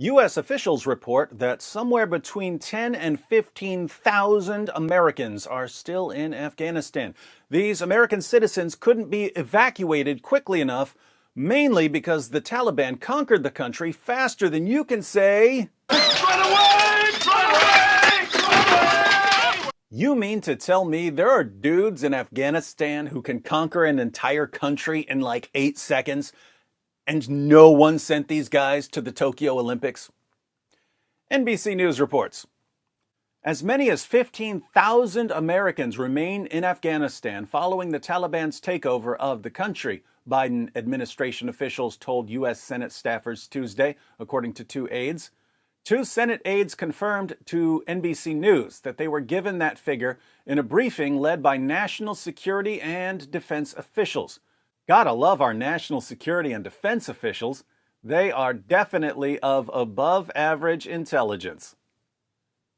U.S. officials report that somewhere between 10 and 15,000 Americans are still in Afghanistan. These American citizens couldn't be evacuated quickly enough, mainly because the Taliban conquered the country faster than you can say, "Run away! Run away! Run away!" You mean to tell me there are dudes in Afghanistan who can conquer an entire country in like 8 seconds? And no one sent these guys to the Tokyo Olympics? NBC News reports. As many as 15,000 Americans remain in Afghanistan following the Taliban's takeover of the country, Biden administration officials told U.S. Senate staffers Tuesday, according to two aides. Two Senate aides confirmed to NBC News that they were given that figure in a briefing led by national security and defense officials. Gotta love our national security and defense officials. They are definitely of above average intelligence.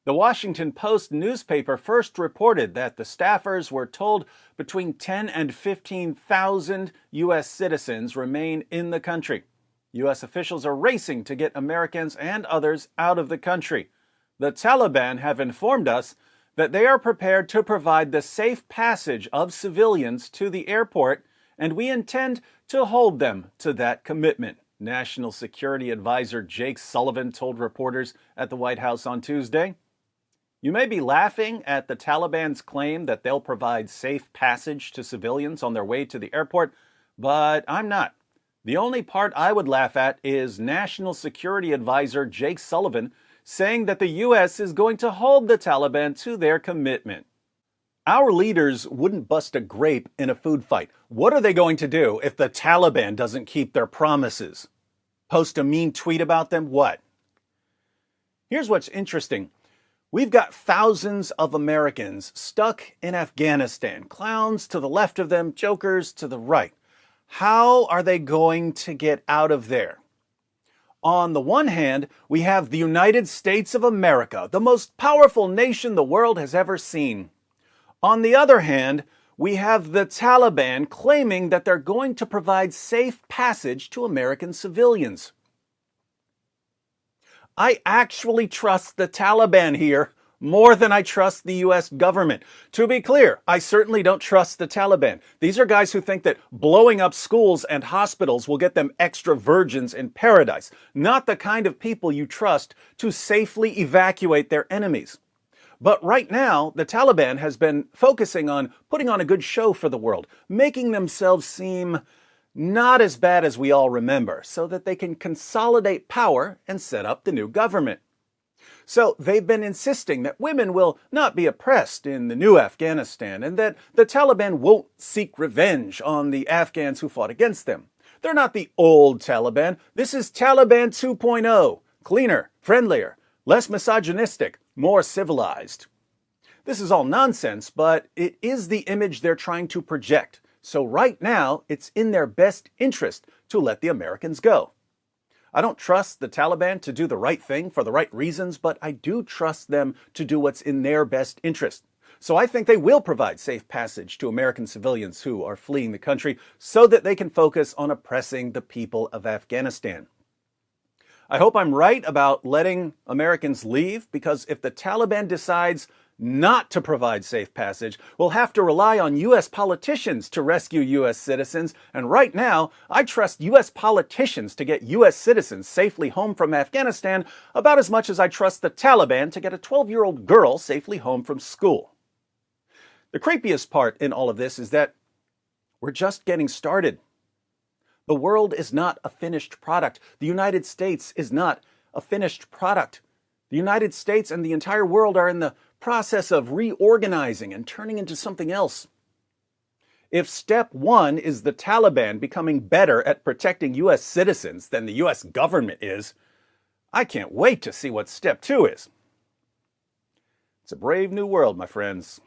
The Washington Post newspaper first reported that the staffers were told between 10 and 15,000 U.S. citizens remain in the country. U.S. officials are racing to get Americans and others out of the country. The Taliban have informed us that they are prepared to provide the safe passage of civilians to the airport, and we intend to hold them to that commitment, National Security Advisor Jake Sullivan told reporters at the White House on Tuesday. You may be laughing at the Taliban's claim that they'll provide safe passage to civilians on their way to the airport, but I'm not. The only part I would laugh at is National Security Advisor Jake Sullivan saying that the U.S. is going to hold the Taliban to their commitment. Our leaders wouldn't bust a grape in a food fight. What are they going to do if the Taliban doesn't keep their promises? Post a mean tweet about them? What? Here's what's interesting. We've got thousands of Americans stuck in Afghanistan. Clowns to the left of them, jokers to the right. How are they going to get out of there? On the one hand, we have the United States of America, the most powerful nation the world has ever seen. On the other hand, we have the Taliban claiming that they're going to provide safe passage to American civilians. I actually trust the Taliban here more than I trust the U.S. government. To be clear, I certainly don't trust the Taliban. These are guys who think that blowing up schools and hospitals will get them extra virgins in paradise, not the kind of people you trust to safely evacuate their enemies. But right now, the Taliban has been focusing on putting on a good show for the world, making themselves seem not as bad as we all remember, so that they can consolidate power and set up the new government. So they've been insisting that women will not be oppressed in the new Afghanistan and that the Taliban won't seek revenge on the Afghans who fought against them. They're not the old Taliban. This is Taliban 2.0, cleaner, friendlier, less misogynistic, more civilized. This is all nonsense, but it is the image they're trying to project. So right now, it's in their best interest to let the Americans go. I don't trust the Taliban to do the right thing for the right reasons, but I do trust them to do what's in their best interest. So I think they will provide safe passage to American civilians who are fleeing the country so that they can focus on oppressing the people of Afghanistan. I hope I'm right about letting Americans leave, because if the Taliban decides not to provide safe passage, we'll have to rely on U.S. politicians to rescue U.S. citizens. And right now, I trust U.S. politicians to get U.S. citizens safely home from Afghanistan about as much as I trust the Taliban to get a 12-year-old girl safely home from school. The creepiest part in all of this is that we're just getting started. The world is not a finished product. The United States is not a finished product. The United States and the entire world are in the process of reorganizing and turning into something else. If step one is the Taliban becoming better at protecting U.S. citizens than the U.S. government is, I can't wait to see what step two is. It's a brave new world, my friends.